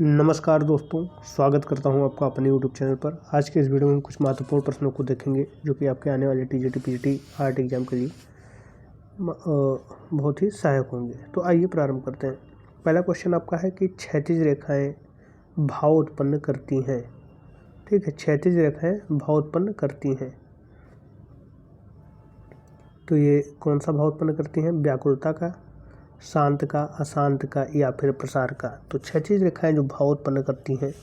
नमस्कार दोस्तों, स्वागत करता हूं आपका अपने YouTube चैनल पर। आज के इस वीडियो में कुछ महत्वपूर्ण प्रश्नों को देखेंगे जो कि आपके आने वाले टीजीटी पीजीटी आर्ट एग्जाम के लिए बहुत ही सहायक होंगे। तो आइए प्रारंभ करते हैं। पहला क्वेश्चन आपका है कि क्षैतिज रेखाएं भाव उत्पन्न करती हैं। ठीक है, क्षैतिज रेखाएं भाव उत्पन्न करती हैं, तो ये कौन सा भाव उत्पन्न करती हैं? व्याकुलता का, शांत का, अशांत का या फिर प्रसार का। तो क्षैतिज रेखाएं जो भाव उत्पन्न करती हैं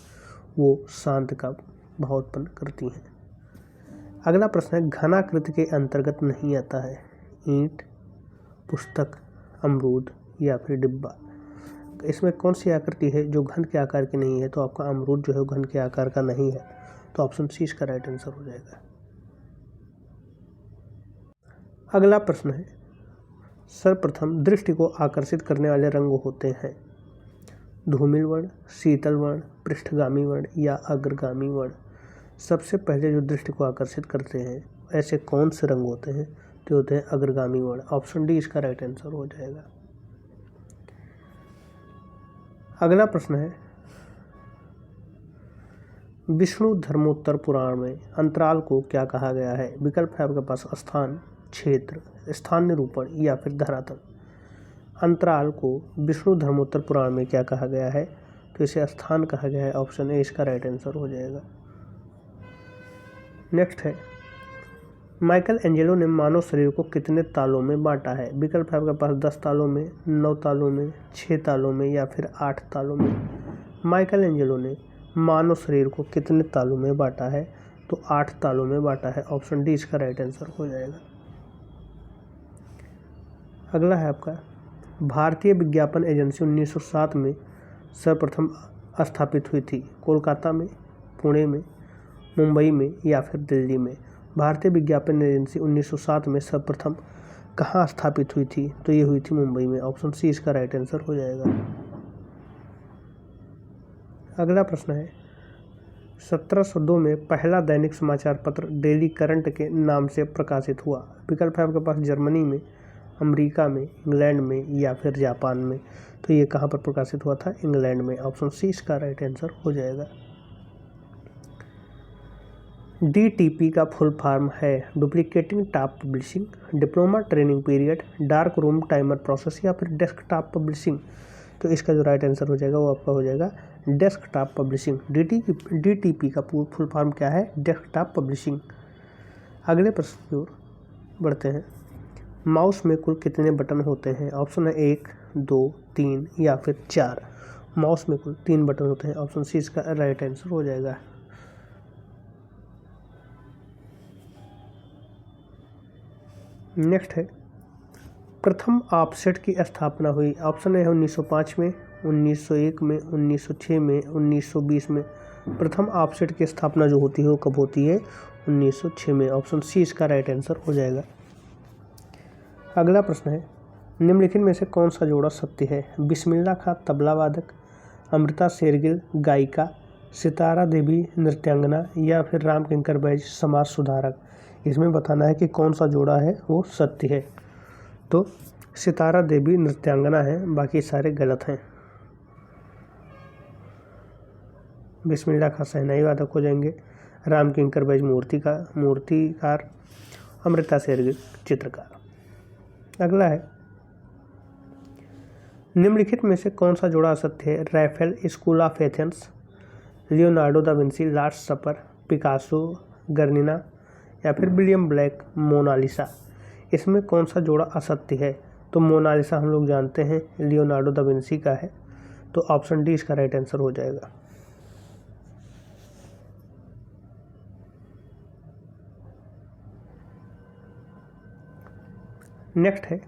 वो शांत का भाव उत्पन्न करती हैं। अगला प्रश्न है, घनाकृति के अंतर्गत नहीं आता है। ईंट, पुस्तक, अमरूद या फिर डिब्बा। इसमें कौन सी आकृति है जो घन के आकार की नहीं है? तो आपका अमरूद जो है घन के आकार का नहीं है, तो ऑप्शन सी इसका राइट आंसर हो जाएगा। अगला प्रश्न है, सर्वप्रथम दृष्टि को आकर्षित करने वाले रंग होते हैं। धूमिल वर्ण, शीतल वर्ण, पृष्ठगामी वर्ण या अग्रगामी वर्ण। सबसे पहले जो दृष्टि को आकर्षित करते हैं ऐसे कौन से रंग होते हैं? तो होते हैं अग्रगामी वर्ण। ऑप्शन डी इसका राइट आंसर हो जाएगा। अगला प्रश्न है, विष्णु धर्मोत्तर पुराण में अंतराल को क्या कहा गया है? विकल्प है आपके पास स्थान, क्षेत्र, स्थान निरूपण या फिर धरातल। अंतराल को विष्णु धर्मोत्तर पुराण में क्या कहा गया है? तो इसे स्थान कहा गया है। ऑप्शन ए इसका राइट आंसर हो जाएगा। नेक्स्ट है, माइकल एंजेलो ने मानव शरीर को कितने तालों में बांटा है? विकल्प है आपके पास 10 तालों में, 9 तालों में, 6 तालों में या फिर 8 तालों में। माइकल एंजेलो ने मानव शरीर को कितने तालों में बांटा है? तो 8 तालों में बांटा है। ऑप्शन डी इसका राइट आंसर हो जाएगा। अगला है आपका, भारतीय विज्ञापन एजेंसी 1907 में सर्वप्रथम स्थापित हुई थी। कोलकाता में, पुणे में, मुंबई में या फिर दिल्ली में। भारतीय विज्ञापन एजेंसी 1907 में सर्वप्रथम कहाँ स्थापित हुई थी? तो ये हुई थी मुंबई में। ऑप्शन सी इसका राइट आंसर हो जाएगा। अगला प्रश्न है, 1702 में पहला दैनिक समाचार पत्र डेली करंट के नाम से प्रकाशित हुआ। विकल्प है आपके पास जर्मनी में, अमेरिका में, इंग्लैंड में या फिर जापान में। तो ये कहाँ पर प्रकाशित हुआ था? इंग्लैंड में। ऑप्शन सी इसका राइट आंसर हो जाएगा। DTP का फुल फॉर्म है duplicating top publishing, diploma training period, dark room timer process या फिर डेस्कटॉप पब्लिशिंग। तो इसका जो राइट आंसर हो जाएगा वो आपका हो जाएगा डेस्कटॉप पब्लिशिंग। DTP का फुल फॉर्म क्या है? Desktop publishing. अगले प्रश्न की ओर बढ़ते हैं। माउस में कुल कितने बटन होते हैं? ऑप्शन है 1, 2, 3 या फिर 4। माउस में कुल 3 बटन होते हैं। ऑप्शन सी इसका राइट आंसर हो जाएगा। नेक्स्ट है, प्रथम ऑफसेट की स्थापना हुई। ऑप्शन है 1905 में, 1901 में, 1906 में, 1920 में। प्रथम ऑफसेट की स्थापना जो होती है वो कब होती है? 1906 में। ऑप्शन सी इसका राइट आंसर हो जाएगा। अगला प्रश्न है, निम्नलिखित में से कौन सा जोड़ा सत्य है? बिस्मिल्लाह खां तबला वादक, अमृता शेरगिल गायिका, सितारा देवी नृत्यांगना या फिर राम किंकर बैज समाज सुधारक। इसमें बताना है कि कौन सा जोड़ा है वो सत्य है। तो सितारा देवी नृत्यांगना है, बाकी सारे गलत हैं। बिस्मिल्लाह खां शहनाई वादक हो जाएंगे, राम किंकर बैज मूर्तिकार, अमृता शेरगिल चित्रकार। अगला है, निम्नलिखित में से कौन सा जोड़ा असत्य है? Raphael School of Athens, Leonardo da Vinci Last Supper, Picasso Guernica या फिर विलियम ब्लैक मोनालिसा। इसमें कौन सा जोड़ा असत्य है? तो मोनालिसा हम लोग जानते हैं लियोनार्डो दा विंसी का है, तो ऑप्शन डी इसका राइट आंसर हो जाएगा। नेक्स्ट है,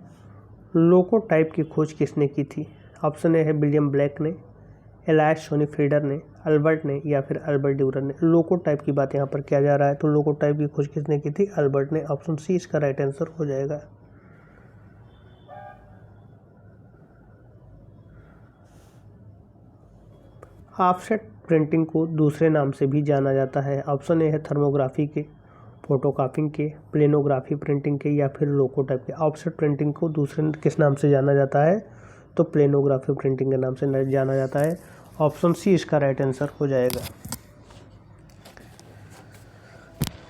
लोकोटाइप की खोज किसने की थी? ऑप्शन ए है विलियम ब्लैक ने, एलायस शोनीफेल्डर ने, अल्बर्ट ने या फिर अल्बर्ट ड्यूरर ने। लोकोटाइप की बात यहाँ पर किया जा रहा है, तो लोकोटाइप की खोज किसने की थी? अल्बर्ट ने। ऑप्शन सी इसका राइट आंसर हो जाएगा। ऑफसेट प्रिंटिंग को दूसरे नाम से भी जाना जाता है। ऑप्शन ए है थर्मोग्राफी के, फोटोकॉपिंग के, प्लेनोग्राफी प्रिंटिंग के या फिर लोकोटाइप के। ऑफसेट प्रिंटिंग को दूसरे किस नाम से जाना जाता है? तो प्लेनोग्राफी प्रिंटिंग के नाम से जाना जाता है। ऑप्शन सी इसका राइट आंसर हो जाएगा।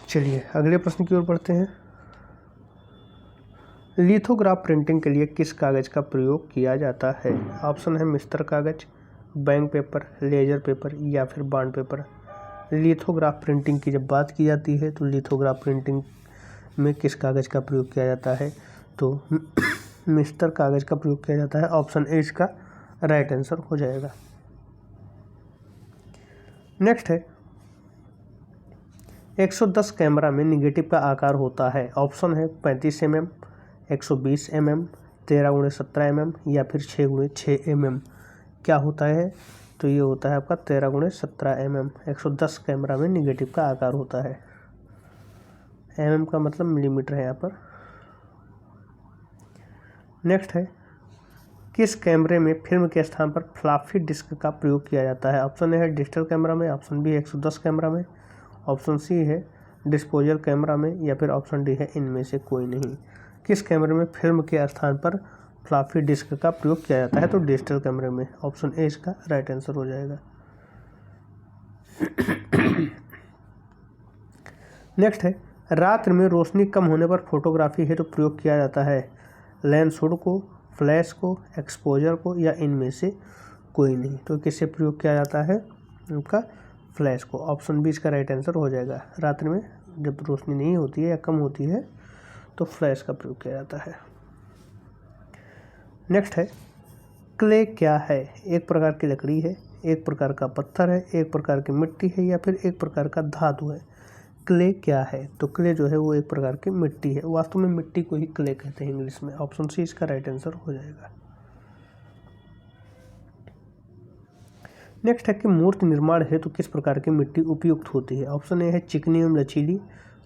चलिए अगले प्रश्न की ओर बढ़ते हैं। लिथोग्राफ प्रिंटिंग के लिए किस कागज़ का प्रयोग किया जाता है? ऑप्शन है मिस्टर कागज, बैंक पेपर, लेजर पेपर या फिर बॉन्ड पेपर। लिथोग्राफ प्रिंटिंग की जब बात की जाती है तो लिथोग्राफ प्रिंटिंग में किस कागज़ का प्रयोग किया जाता है? तो मिस्टर कागज़ का प्रयोग किया जाता है। ऑप्शन ए इसका राइट आंसर हो जाएगा। नेक्स्ट है 110 कैमरा में निगेटिव का आकार होता है। ऑप्शन है 35 mm, 120 mm, 13x17 mm या फिर 6x6 mm। क्या होता है? तो ये होता है आपका 13x17 mm। 110 कैमरा में निगेटिव का आकार होता है। mm का मतलब मिलीमीटर है यहाँ पर। नेक्स्ट है किस कैमरे में फिल्म के स्थान पर फ्लॉपी डिस्क का प्रयोग किया जाता है? ऑप्शन ए है डिजिटल कैमरा में, ऑप्शन बी है 110 कैमरा में, ऑप्शन सी है डिस्पोजल कैमरा में या फिर ऑप्शन डी है इनमें से कोई नहीं। किस कैमरे में फिल्म के स्थान पर फ्लॉपी डिस्क का प्रयोग किया जाता है? तो डिजिटल कैमरे में। ऑप्शन ए इसका राइट आंसर हो जाएगा। नेक्स्ट है रात्र में रोशनी कम होने पर फोटोग्राफी हेतु प्रयोग किया जाता है। लेंस हुड को, फ्लैश को, एक्सपोजर को या इनमें से कोई नहीं। तो किससे प्रयोग किया जाता है? आपका फ्लैश को। ऑप्शन बी इसका राइट आंसर हो जाएगा। रात्रि में जब रोशनी नहीं होती है या कम होती है तो फ्लैश का प्रयोग किया जाता है। नेक्स्ट है क्ले क्या है? एक प्रकार की लकड़ी है, एक प्रकार का पत्थर है, एक प्रकार की मिट्टी है या फिर एक प्रकार का धातु है। क्ले क्या है? तो क्ले जो है वो एक प्रकार की मिट्टी है। वास्तव में मिट्टी को ही क्ले कहते हैं इंग्लिश में। ऑप्शन सी इसका राइट आंसर हो जाएगा। नेक्स्ट है कि मूर्ति निर्माण हेतु तो किस प्रकार की मिट्टी उपयुक्त होती है? ऑप्शन ए है चिकनी एवं लचीली,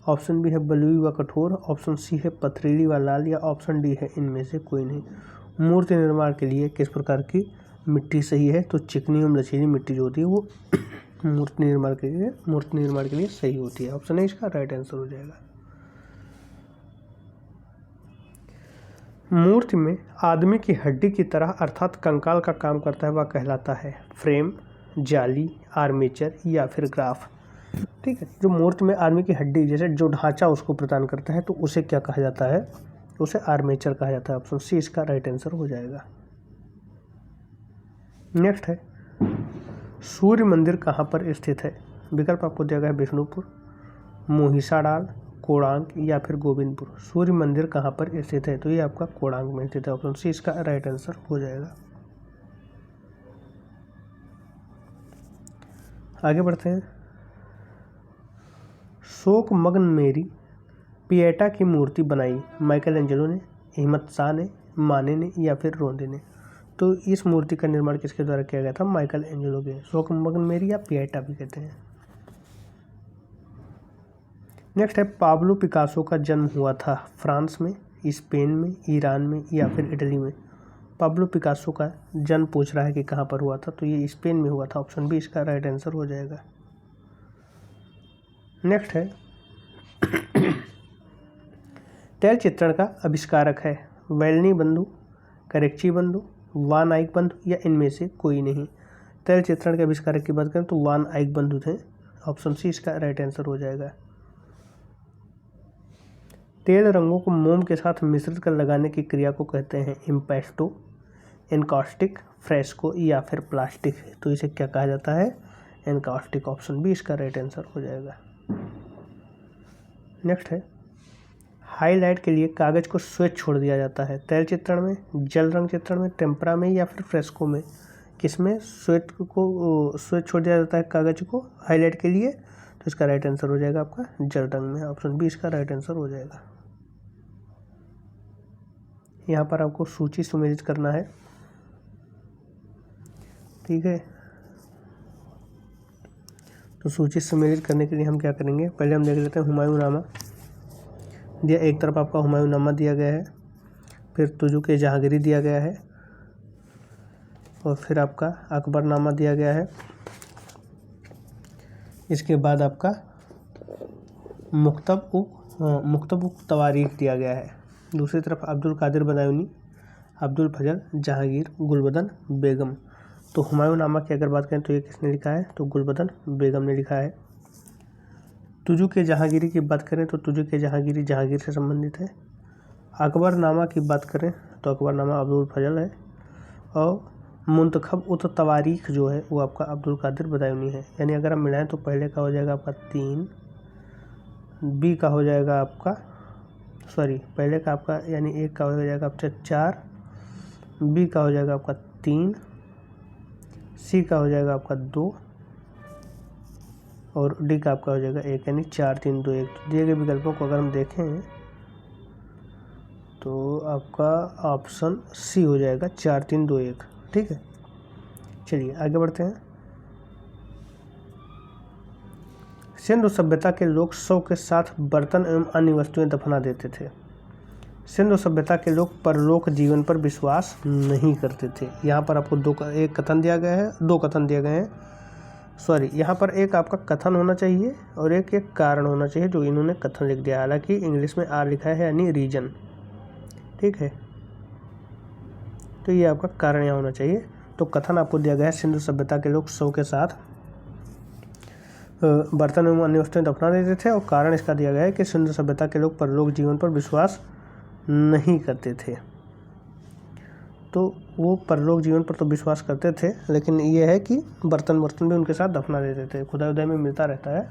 ऑप्शन बी है बलुई व कठोर, ऑप्शन सी है पथरीली व लाल या ऑप्शन डी है इनमें से कोई नहीं। मूर्ति निर्माण के लिए किस प्रकार की मिट्टी सही है? तो चिकनी एवं लचीली मिट्टी जो होती है वो मूर्ति निर्माण के लिए सही होती है। ऑप्शन ए इसका राइट आंसर हो जाएगा। मूर्ति में आदमी की हड्डी की तरह अर्थात कंकाल का काम करता है वह कहलाता है फ्रेम, जाली, आर्मेचर या फिर ग्राफ। ठीक है, जो मूर्ति में आदमी की हड्डी जैसे जो ढांचा उसको प्रदान करता है तो उसे क्या कहा जाता है? उसे आर्मेचर कहा जाता है। ऑप्शन सी इसका राइट आंसर हो जाएगा। नेक्स्ट है सूर्य मंदिर कहाँ पर स्थित है? विकल्प आपको दिया गया है विष्णुपुर, मोहिसाडाल, कोणार्क या फिर गोविंदपुर। सूर्य मंदिर कहाँ पर स्थित है? तो ये आपका कोणार्क में स्थित है। ऑप्शन सी इसका राइट आंसर हो जाएगा। आगे बढ़ते हैं। शोक मग्न मेरी पिएटा की मूर्ति बनाई माइकल एंजेलो ने, हिम्मत शाह ने, माने ने या फिर रोंदे ने। तो इस मूर्ति का निर्माण किसके द्वारा किया गया था? माइकल एंजेलो के। शोक मग्न मेरी या पिएटा भी कहते हैं। नेक्स्ट है पाब्लो पिकासो का जन्म हुआ था फ्रांस में, स्पेन में, ईरान में या फिर इटली में। पाब्लो पिकासो का जन्म पूछ रहा है कि कहाँ पर हुआ था, तो ये स्पेन में हुआ था। ऑप्शन बी इसका राइट आंसर हो जाएगा। नेक्स्ट है तैल चित्रण का आविष्कारक है वेलनी बंधु, करेक्ची बंधु, वान आइक बंधु या इनमें से कोई नहीं। तैल चित्रण के आविष्कारक की बात करें तो वान आइक बंधु थे। ऑप्शन सी इसका राइट आंसर हो जाएगा। तेल रंगों को मोम के साथ मिश्रित कर लगाने की क्रिया को कहते हैं इम्पेस्टो, एनकास्टिक, फ्रेस्को या फिर प्लास्टिक। तो इसे क्या कहा जाता है? एनकास्टिक। ऑप्शन बी इसका राइट आंसर हो जाएगा। नेक्स्ट है हाईलाइट के लिए कागज को स्वेच छोड़ दिया जाता है तैल चित्रण में, जल रंग चित्रण में, टेम्परा में या फिर फ्रेस्को में। किसमें स्वेच छोड़ दिया जाता है कागज को हाईलाइट के लिए? तो इसका राइट आंसर हो जाएगा आपका जल रंग में। ऑप्शन बी इसका राइट आंसर हो जाएगा। यहाँ पर आपको सूची सुमेलित करना है। ठीक है, तो सूची सम्मिलित करने के लिए हम क्या करेंगे? पहले हम देख लेते हैं हुमायूंनामा दिया। एक तरफ आपका हुमायूंनामा दिया गया है, फिर तुजुक-ए जहांगीरी दिया गया है और फिर आपका अकबरनामा दिया गया है। इसके बाद आपका मुक्तब तवारीख दिया गया है। दूसरी तरफ अब्दुल कादिर बदायूनी, अब्दुल फजल, जहांगीर, गुलबदन बेगम। तो हुमायूं नामा की अगर बात करें तो ये किसने लिखा है, तो गुलबदन बेगम ने लिखा है। तुजू के जहांगीरी की बात करें तो तुजू के जहांगीरी जहांगीर से संबंधित है। अकबर नामा की बात करें तो अकबर नामा अब्दुल फजल है। और मुंतखब उत तवारीख जो है वो आपका अब्दुल कादिर बदायूनी है। यानी अगर हम मिलाएं तो पहले का हो जाएगा आपका 3, बी का हो जाएगा आपका पहले का आपका यानी एक का हो जाएगा आपका 4, बी का हो जाएगा आपका 3, सी का हो जाएगा आपका 2 और डी का आपका हो जाएगा 1, यानी 4 3 2 1। दिए गए विकल्पों को अगर हम देखें तो आपका ऑप्शन सी हो जाएगा 4 3 2 1। ठीक है, चलिए आगे बढ़ते हैं। सिंधु सभ्यता के लोग शव के साथ बर्तन एवं अन्य वस्तुएं दफना देते थे। सिंधु सभ्यता के लोग परलोक जीवन पर विश्वास नहीं करते थे। यहाँ पर आपको एक कथन दिया गया है, 2 कथन दिए गए हैं। यहाँ पर एक आपका कथन होना चाहिए और एक कारण होना चाहिए, जो इन्होंने कथन लिख दिया। हालांकि इंग्लिश में आर लिखा है यानी रीजन। ठीक है, तो ये आपका कारण यहाँ होना चाहिए। तो कथन आपको दिया गया है सिंधु सभ्यता के लोग शव के साथ बर्तन एवं अन्य वस्तुएं दफना देते थे, और कारण इसका दिया गया है कि सिंधु सभ्यता के लोग परलोक जीवन पर विश्वास नहीं करते थे। तो वो परलोक जीवन पर तो विश्वास करते थे, लेकिन ये है कि बर्तन भी उनके साथ दफना देते थे। खुदाई उदाई में मिलता रहता है,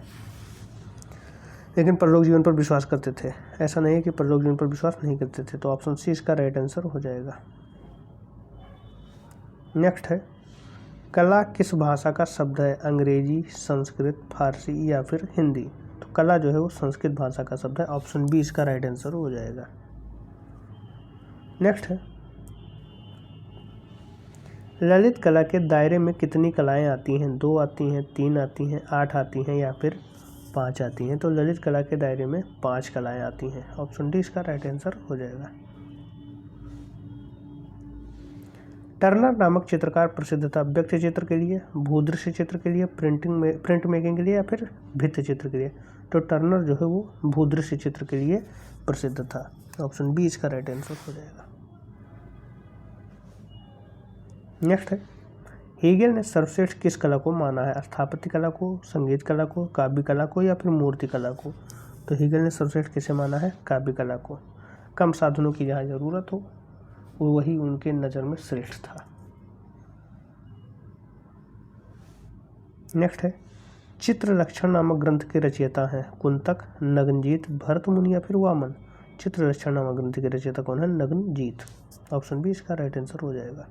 लेकिन परलोक जीवन पर विश्वास करते थे। ऐसा नहीं है कि परलोक जीवन पर विश्वास नहीं करते थे। तो ऑप्शन सी इसका राइट आंसर हो जाएगा। नेक्स्ट है, कला किस भाषा का शब्द है, अंग्रेजी, संस्कृत, फारसी या फिर हिंदी। तो कला जो है वो संस्कृत भाषा का शब्द है। ऑप्शन बी इसका राइट आंसर हो जाएगा। नेक्स्ट है, ललित कला के दायरे में कितनी कलाएं आती हैं, 2 आती हैं, 3 आती हैं, 8 आती हैं या फिर 5 आती हैं। तो ललित कला के दायरे में 5 कलाएं आती हैं। ऑप्शन डी इसका राइट आंसर हो जाएगा। टर्नर नामक चित्रकार प्रसिद्ध था व्यक्ति चित्र के लिए, भूदृश्य चित्र के लिए, प्रिंट मेकिंग के लिए या फिर भित्ति चित्र के लिए। तो टर्नर जो है वो भूदृश्य चित्र के लिए प्रसिद्ध था। ऑप्शन बी इसका राइट आंसर हो जाएगा। नेक्स्ट है, हेगेल ने सर्वश्रेष्ठ किस कला को माना है, स्थापत्य कला को, संगीत कला को, काव्य कला को या फिर मूर्ति कला को। तो हेगेल ने सर्वश्रेष्ठ किसे माना है, काव्य कला को। कम साधनों की जहाँ जरूरत हो वो वही उनके नज़र में श्रेष्ठ था। नेक्स्ट है, चित्र लक्षण नामक ग्रंथ के रचयिता हैं कुंतक, नग्नजीत, भरत मुनि या फिर वामन। चित्र लक्षण नामक ग्रंथ के रचयिता कौन है, नग्नजीत। ऑप्शन बी इसका राइट आंसर हो जाएगा।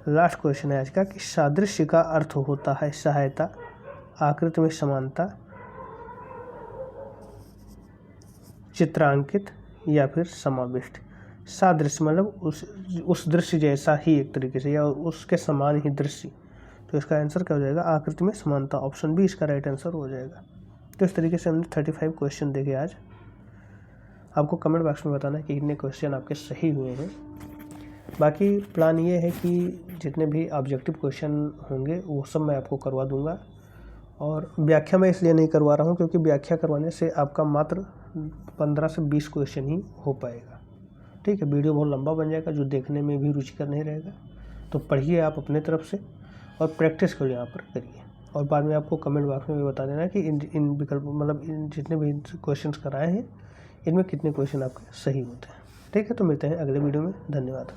लास्ट क्वेश्चन है आज का कि सादृश्य का अर्थ होता है सहायता, आकृति में समानता, चित्रांकित या फिर समाविष्ट। सादृश्य मतलब उस दृश्य जैसा ही एक तरीके से या उसके समान ही दृश्य। तो इसका आंसर क्या हो जाएगा, आकृति में समानता। ऑप्शन बी इसका राइट आंसर हो जाएगा। तो इस तरीके से हमने 35 क्वेश्चन देखे आज। आपको कमेंट बॉक्स में बताना है कि कितने क्वेश्चन आपके सही हुए हैं। बाकी प्लान ये है कि जितने भी ऑब्जेक्टिव क्वेश्चन होंगे वो सब मैं आपको करवा दूंगा। और व्याख्या मैं इसलिए नहीं करवा रहा हूँ क्योंकि व्याख्या करवाने से आपका मात्र 15 से 20 क्वेश्चन ही हो पाएगा। ठीक है, वीडियो बहुत लंबा बन जाएगा जो देखने में भी रुचिकर नहीं रहेगा। तो पढ़िए आप अपने तरफ से और प्रैक्टिस करिए, यहाँ पर करिए। और बाद में आपको कमेंट बॉक्स में भी बता देना कि इन विकल्प मतलब इन जितने भी क्वेश्चंस कराए हैं इनमें कितने क्वेश्चन आपके सही होते हैं। ठीक है, तो मिलते हैं अगले वीडियो में। धन्यवाद।